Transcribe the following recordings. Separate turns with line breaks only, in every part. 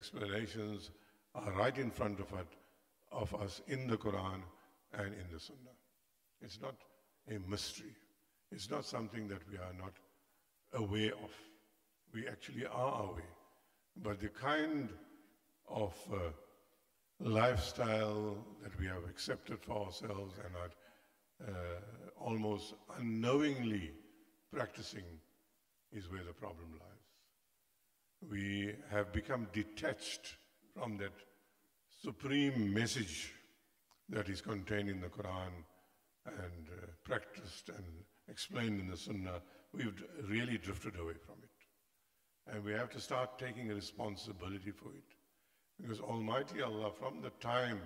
explanations are right in front of us in the Quran and in the Sunnah. It's not a mystery. It's not something that we are not aware of. We actually are aware. But the kind of lifestyle that we have accepted for ourselves and are almost unknowingly practicing is where the problem lies. We have become detached from that supreme message that is contained in the Quran and practiced and explained in the Sunnah. We've really drifted away from it. And we have to start taking responsibility for it. Because Almighty Allah, from the time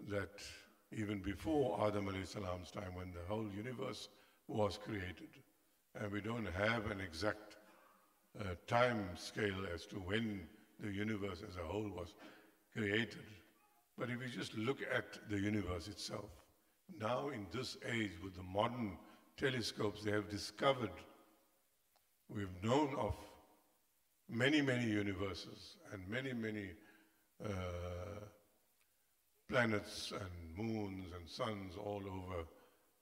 that even before Adam alayhi salam's time, when the whole universe was created, and we don't have an exact time scale as to when the universe as a whole was created. But if you just look at the universe itself, now in this age with the modern telescopes they have discovered, we've known of many, many universes and many, many planets and moons and suns all over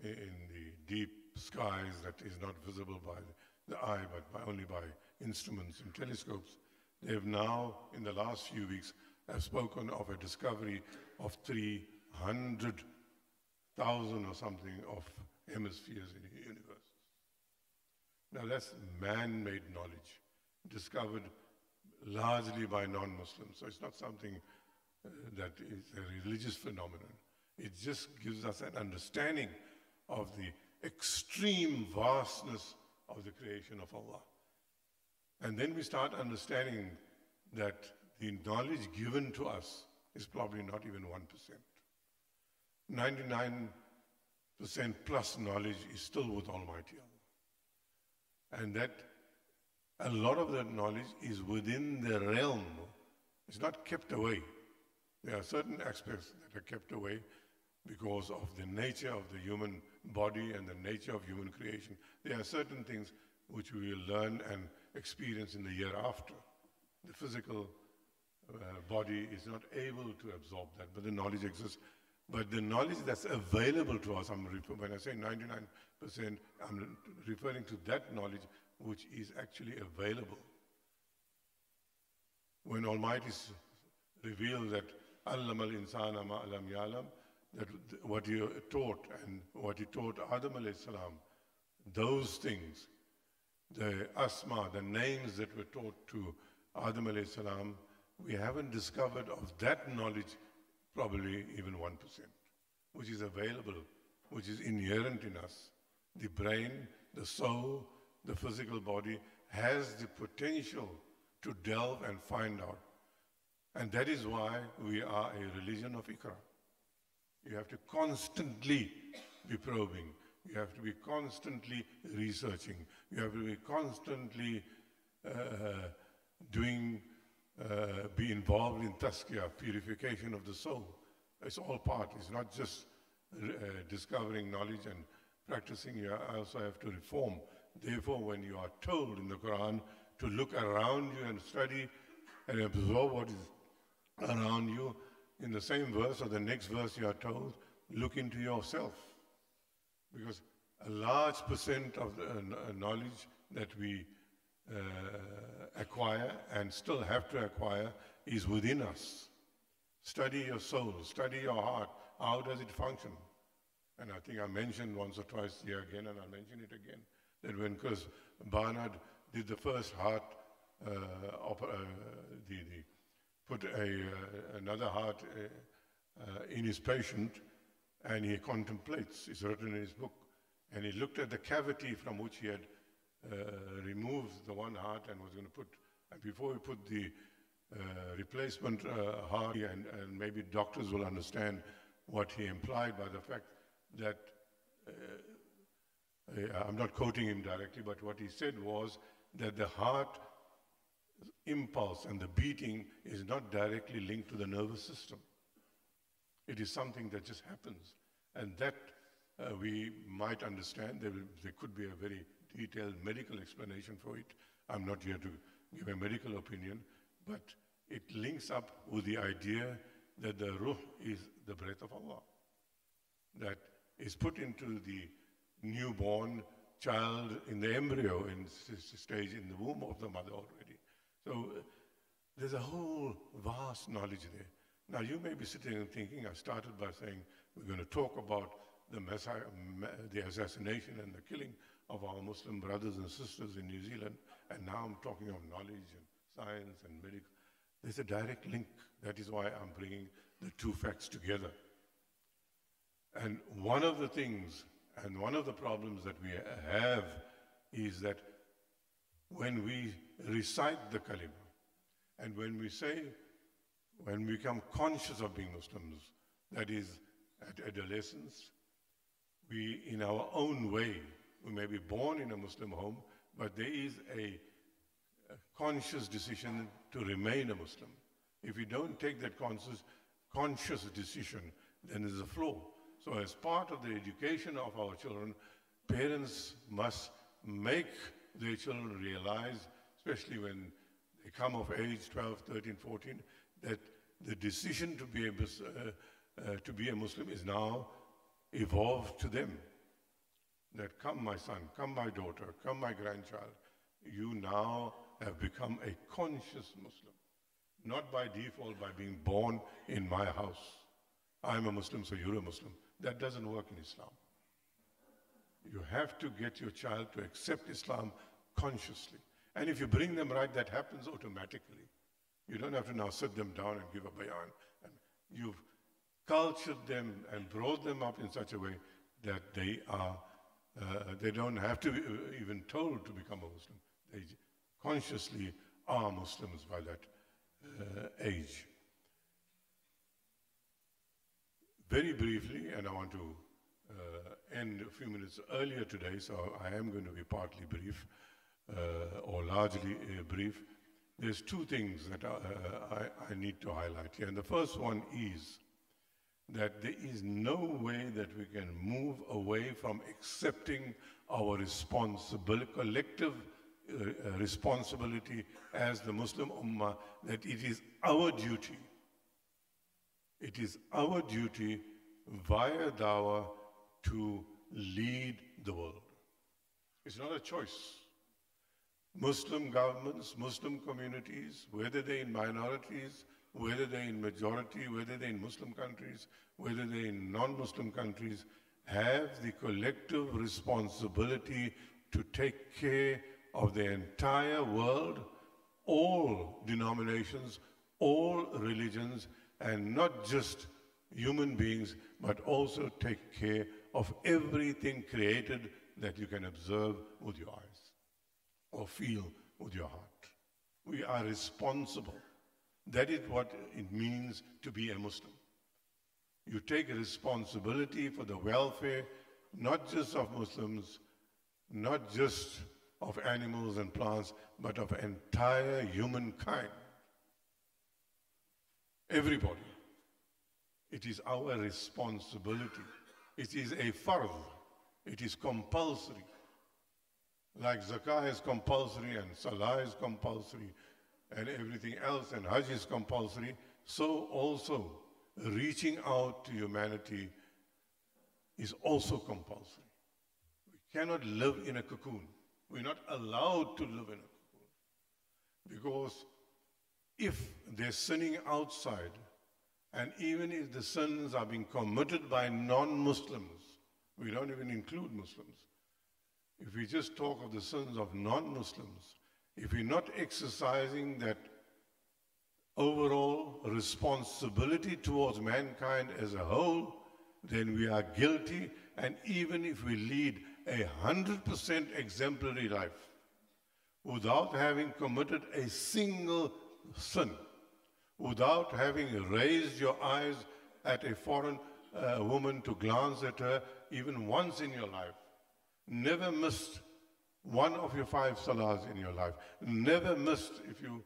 in the deep skies that is not visible by the eye but only by instruments and telescopes. They have now, in the last few weeks, have spoken of a discovery of 300,000 or something of hemispheres in the universe. Now that's man-made knowledge, discovered largely by non-Muslims. So it's not something that is a religious phenomenon. It just gives us an understanding of the extreme vastness of the creation of Allah. And then we start understanding that the knowledge given to us is probably not even 1%. 99% plus knowledge is still with Almighty Allah. And that a lot of that knowledge is within the realm. It's not kept away. There are certain aspects that are kept away because of the nature of the human body and the nature of human creation. There are certain things which we will learn and experience in the year after. The physical body is not able to absorb that, but the knowledge exists. But the knowledge that's available to us, when I say 99%, I'm referring to that knowledge which is actually available. When Almighty revealed that Allama al-insana ma lam ya'lam, that what He taught and what He taught Adam alayhi salam, those things, the asma, the names that were taught to Adam alayhi salam, we haven't discovered of that knowledge probably even 1%, which is available, which is inherent in us. The brain, the soul, the physical body has the potential to delve and find out. And that is why we are a religion of Iqra. You have to constantly be probing. You have to be constantly researching. You have to be constantly be involved in tazkiyah, purification of the soul. It's all part. It's not just discovering knowledge and practicing. You also have to reform. Therefore, when you are told in the Quran to look around you and study and absorb what is around you, in the same verse or the next verse you are told, look into yourself. Because a large percent of the knowledge that we acquire and still have to acquire is within us. Study your soul, study your heart. How does it function? And I think I mentioned once or twice here again, and I'll mention it again, that when Chris Barnard did the first heart, put another heart in his patient, and he contemplates, it's written in his book, and he looked at the cavity from which he had removed the one heart and was going to put, and before he put the replacement heart, and maybe doctors will understand what he implied by the fact that, I'm not quoting him directly, but what he said was that the heart impulse and the beating is not directly linked to the nervous system. It is something that just happens. And that we might understand. There could be a very detailed medical explanation for it. I'm not here to give a medical opinion, but it links up with the idea that the ruh is the breath of Allah that is put into the newborn child in the embryo in stage in the womb of the mother already. So there's a whole vast knowledge there. Now you may be sitting and thinking, I started by saying we're going to talk about the assassination and the killing of our Muslim brothers and sisters in New Zealand, and now I'm talking of knowledge and science and medical. There's a direct link. That is why I'm bringing the two facts together. And one of the things and one of the problems that we have is that when we recite the kalima and when we become conscious of being Muslims, that is at adolescence, we, in our own way, we may be born in a Muslim home, but there is a conscious decision to remain a Muslim. If we don't take that conscious decision, then there's a flaw. So as part of the education of our children, parents must make their children realize, especially when they come of age, 12, 13, 14, that the decision to be a Muslim is now evolved to them. That come my son, come my daughter, come my grandchild, you now have become a conscious Muslim. Not by default, by being born in my house. I'm a Muslim, so you're a Muslim. That doesn't work in Islam. You have to get your child to accept Islam consciously. And if you bring them right, that happens automatically. You don't have to now sit them down and give a bayan. And you've cultured them and brought them up in such a way that they don't have to be even told to become a Muslim. They consciously are Muslims by that age. Very briefly, and I want to end a few minutes earlier today, so I am going to be partly brief, or largely brief. There's two things that I need to highlight here. And the first one is that there is no way that we can move away from accepting our collective responsibility as the Muslim Ummah, that it is our duty. It is our duty via dawah to lead the world. It's not a choice. Muslim governments, Muslim communities, whether they're in minorities, whether they're in majority, whether they're in Muslim countries, whether they're in non-Muslim countries, have the collective responsibility to take care of the entire world, all denominations, all religions, and not just human beings, but also take care of everything created that you can observe with your eyes or feel with your heart. We are responsible. That is what it means to be a Muslim. You take a responsibility for the welfare, not just of Muslims, not just of animals and plants, but of entire humankind. Everybody. It is our responsibility. It is a fard. It is compulsory. Like zakah is compulsory and salah is compulsory and everything else, and hajj is compulsory, so also reaching out to humanity is also compulsory. We cannot live in a cocoon. We're not allowed to live in a cocoon. Because if they're sinning outside, and even if the sins are being committed by non-Muslims, we don't even include Muslims. If we just talk of the sins of non-Muslims, if we're not exercising that overall responsibility towards mankind as a whole, then we are guilty. And even if we lead 100% exemplary life without having committed a single sin, without having raised your eyes at a foreign woman to glance at her even once in your life, never missed one of your 5 salahs in your life, never missed if you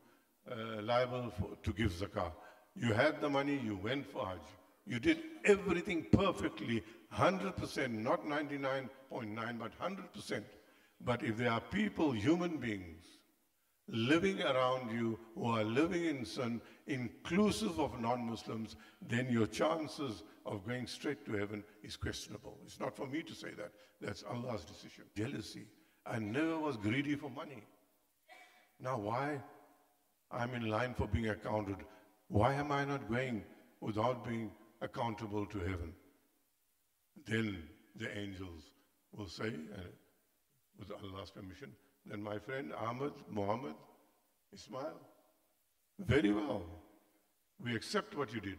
liable to give zakah. You had the money, you went for hajj. You did everything perfectly, 100%, not 99.9, but 100%. But if there are people, human beings, living around you who are living in sin, inclusive of non-Muslims, then your chances of going straight to heaven is questionable. It's not for me to say that. That's Allah's decision. Jealousy. I never was greedy for money. Now why? I'm in line for being accounted. Why am I not going without being accountable to heaven? Then the angels will say, with Allah's permission, then my friend Ahmed, Muhammad, Ismail, very well, we accept what you did,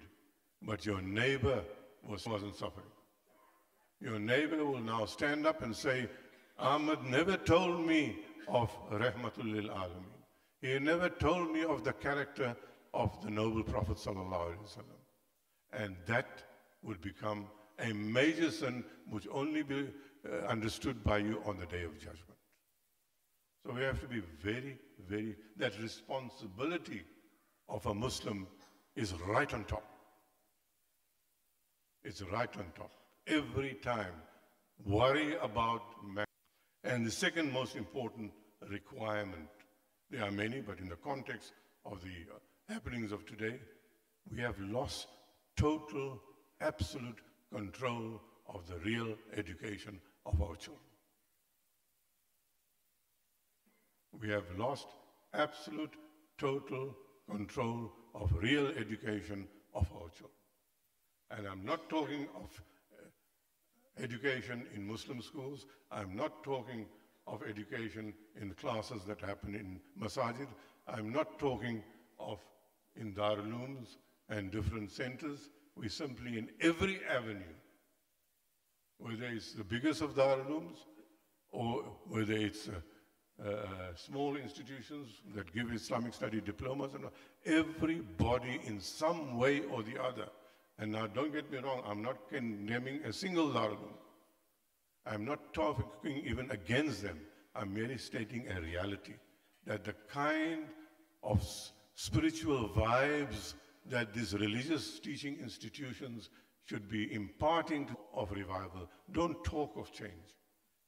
but your neighbor wasn't suffering. Your neighbor will now stand up and say, Ahmed never told me of Rahmatul Lil Alameen. He never told me of the character of the noble Prophet Sallallahu Alaihi Wasallam. And that would become a major sin which only be understood by you on the Day of Judgment. So we have to be very, that responsibility of a Muslim is right on top. It's right on top. Every time, worry about man. And the second most important requirement, there are many, but in the context of the happenings of today, we have lost total, absolute control of the real education of our children. We have lost absolute, total control of real education of our children. And I'm not talking of education in Muslim schools. I'm not talking of education in classes that happen in Masjid. I'm not talking of in Darulooms and different centers. We simply, in every avenue, whether it's the biggest of Darulooms or whether it's small institutions that give Islamic study diplomas, and everybody in some way or the other. And now don't get me wrong, I'm not condemning a single Darulum. I'm not talking even against them. I'm merely stating a reality, that the kind of spiritual vibes that these religious teaching institutions should be imparting of revival. Don't talk of change.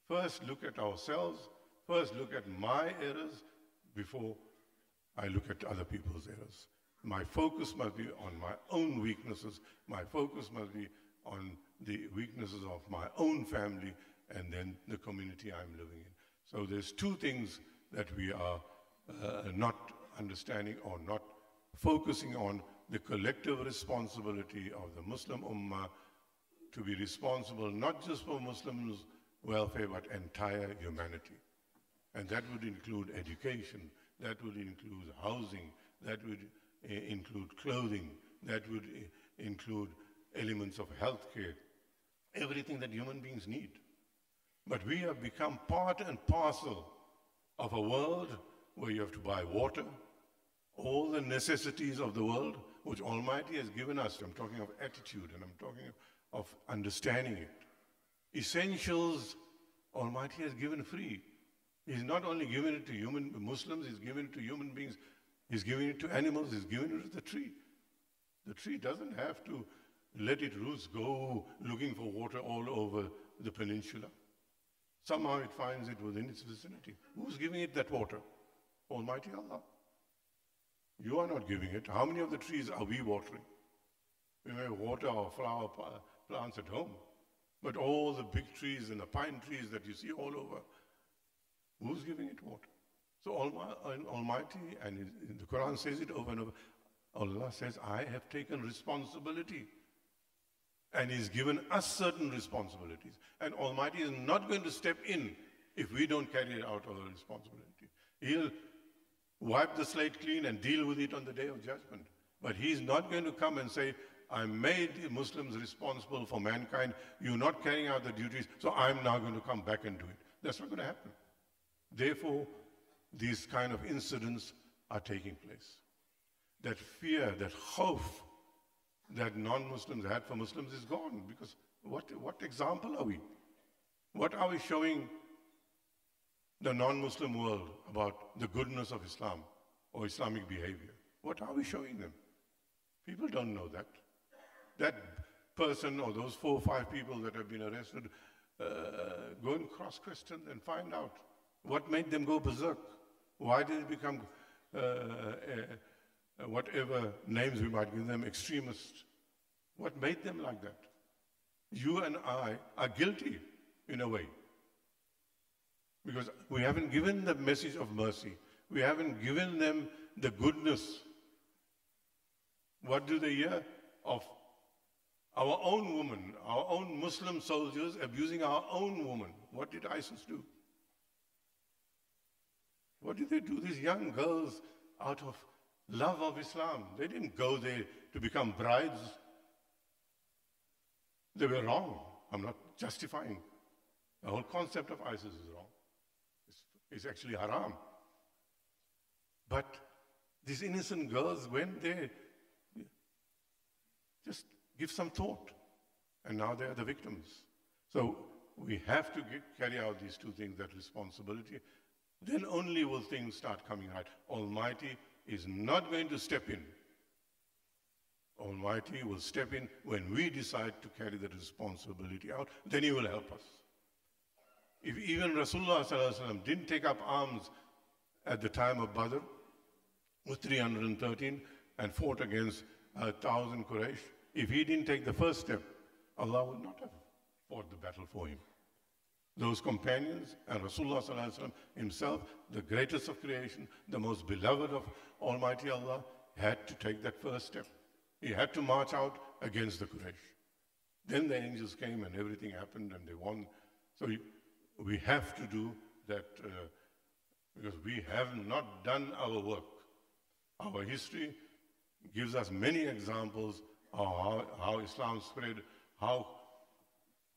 First look at ourselves, first look at my errors before I look at other people's errors. My focus must be on my own weaknesses. My focus must be on the weaknesses of my own family and then the community I'm living in. So there's two things that we are not understanding or not focusing on: the collective responsibility of the Muslim Ummah to be responsible not just for Muslims' welfare but entire humanity. And that would include education, that would include housing, that would include clothing, that would include elements of healthcare, everything that human beings need. But we have become part and parcel of a world where you have to buy water, all the necessities of the world, which Almighty has given us. I'm talking of attitude and I'm talking of understanding it. Essentials, Almighty has given free. He's not only given it to Muslims, He's given it to human beings, He's giving it to animals, He's giving it to the tree. The tree doesn't have to let its roots go looking for water all over the peninsula. Somehow it finds it within its vicinity. Who's giving it that water? Almighty Allah. You are not giving it. How many of the trees are we watering? We may water our flower plants at home, but all the big trees and the pine trees that you see all over, who's giving it water? So Almighty, and the Quran says it over and over, Allah says, I have taken responsibility. And He's given us certain responsibilities. And Almighty is not going to step in if we don't carry out our responsibility. He'll wipe the slate clean and deal with it on the Day of Judgment. But He's not going to come and say, I made Muslims responsible for mankind. You're not carrying out the duties, so I'm now going to come back and do it. That's not going to happen. Therefore, these kind of incidents are taking place. That fear, that khawf that non-Muslims had for Muslims is gone, because what example are we? What are we showing the non-Muslim world about the goodness of Islam or Islamic behavior? What are we showing them? People don't know that. That person or those 4 or 5 people that have been arrested, go and cross-question and find out what made them go berserk. Why did it become, whatever names we might give them, extremist? What made them like that? You and I are guilty in a way. Because we haven't given the message of mercy. We haven't given them the goodness. What do they hear? Of our own woman, our own Muslim soldiers abusing our own woman. What did ISIS do? What did they do? These young girls, out of love of Islam, they didn't go there to become brides. They were wrong. I'm not justifying. The whole concept of ISIS is wrong. It's actually haram. But these innocent girls went there, just give some thought. And now they are the victims. So we have to carry out these two things, that responsibility. Then only will things start coming right. Almighty is not going to step in. Almighty will step in when we decide to carry that responsibility out. Then He will help us. If even Rasulullah ﷺ didn't take up arms at the time of Badr with 313 and fought against 1,000 Quraysh, if he didn't take the first step, Allah would not have fought the battle for him. Those companions and Rasulullah ﷺ himself, the greatest of creation, the most beloved of Almighty Allah, had to take that first step. He had to march out against the Quraysh. Then the angels came and everything happened and they won. So we have to do that because we have not done our work. Our history gives us many examples of how Islam spread, how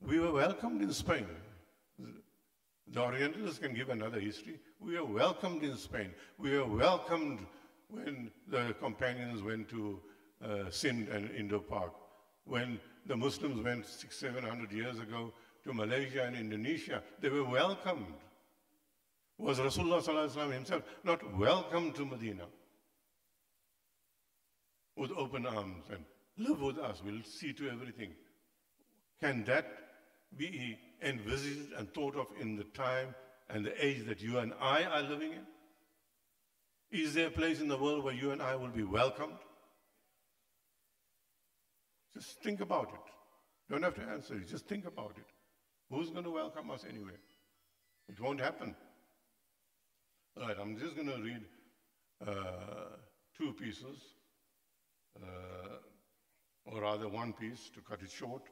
we were welcomed in Spain. The Orientalists can give another history. We were welcomed in Spain. We were welcomed when the companions went to Sindh and Indo-Pak. When the Muslims went 600-700 years ago to Malaysia and Indonesia, they were welcomed. Was Rasulullah ﷺ himself not welcomed to Medina with open arms and live with us, we'll see to everything? Can that be envisaged and thought of in the time and the age that you and I are living in? Is there a place in the world where you and I will be welcomed? Just think about it. Don't have to answer it, just think about it. Who's going to welcome us anyway? It won't happen. All right, I'm just going to read two pieces, or rather one piece to cut it short,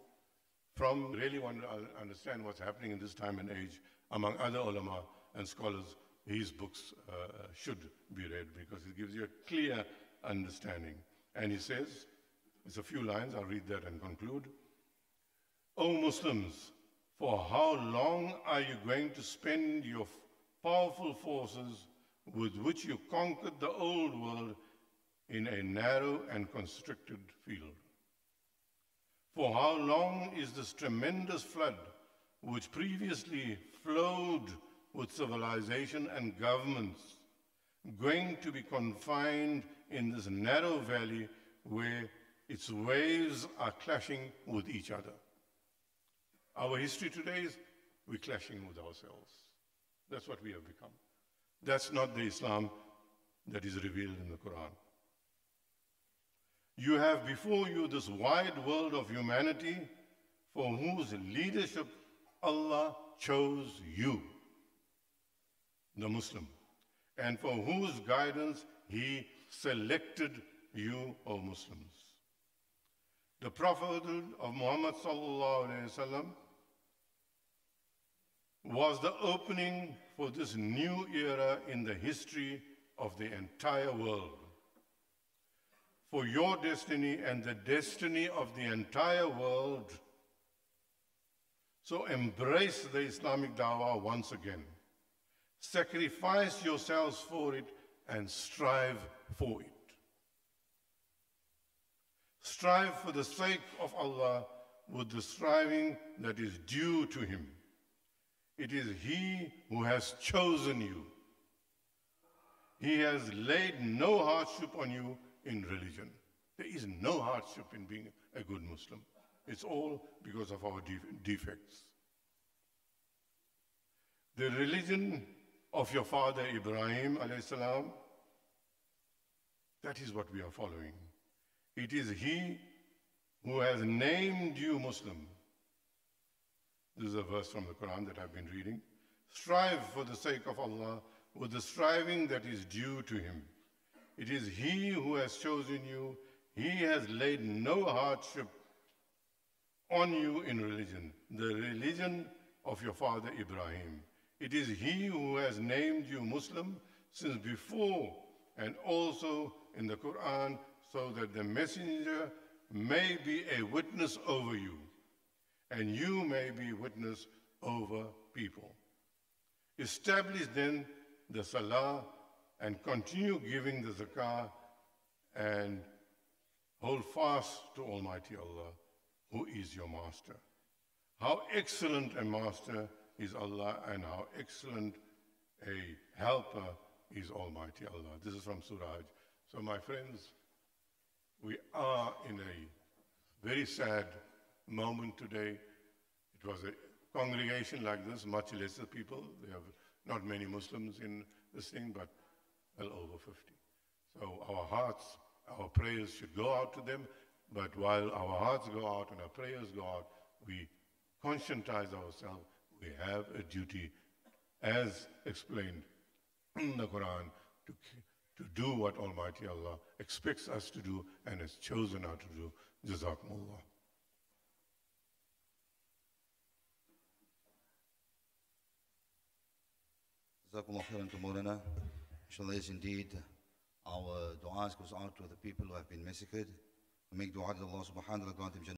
from really want to understand what's happening in this time and age. Among other ulama and scholars, his books should be read because it gives you a clear understanding. And he says, it's a few lines, I'll read that and conclude. O Muslims, for how long are you going to spend your powerful forces with which you conquered the old world in a narrow and constricted field? For how long is this tremendous flood, which previously flowed with civilization and governments, going to be confined in this narrow valley where its waves are clashing with each other? Our history today is we're clashing with ourselves. That's what we have become. That's not the Islam that is revealed in the Quran. You have before you this wide world of humanity for whose leadership Allah chose you, the Muslim, and for whose guidance He selected you, O Muslims. The prophethood of Muhammad sallallahu alaihi wasallam was the opening for this new era in the history of the entire world. For your destiny and the destiny of the entire world. So embrace the Islamic dawah once again. Sacrifice yourselves for it and strive for it. Strive for the sake of Allah with the striving that is due to Him. It is He who has chosen you. He has laid no hardship on you in religion. There is no hardship in being a good Muslim. It's all because of our defects. The religion of your father Ibrahim alayhi salam. That is what we are following. It is He who has named you Muslim. This is a verse from the Quran that I've been reading. Strive for the sake of Allah with the striving that is due to Him. It is He who has chosen you. He has laid no hardship on you in religion, the religion of your father Ibrahim. It is He who has named you Muslim since before and also in the Quran, so that the messenger may be a witness over you and you may be witness over people. Establish then the salah and continue giving the zakah and hold fast to Almighty Allah, who is your master. How excellent a master is Allah, and how excellent a helper is Almighty Allah. This is from Surah Hajj. So my friends, we are in a very sad moment today. It was a congregation like this, much lesser people. There have not many Muslims in this thing, but well over 50. So our hearts, our prayers should go out to them, but while our hearts go out and our prayers go out, we conscientize ourselves. We have a duty, as explained in the Quran, to do what Almighty Allah expects us to do and has chosen us to do. Jazakumullah.
Jazakumullah khairan to Maulana. Inshallah, yes, indeed, our du'as goes out to the people who have been massacred. We make dua that Allah subhanahu wa ta'ala grant him Jannah.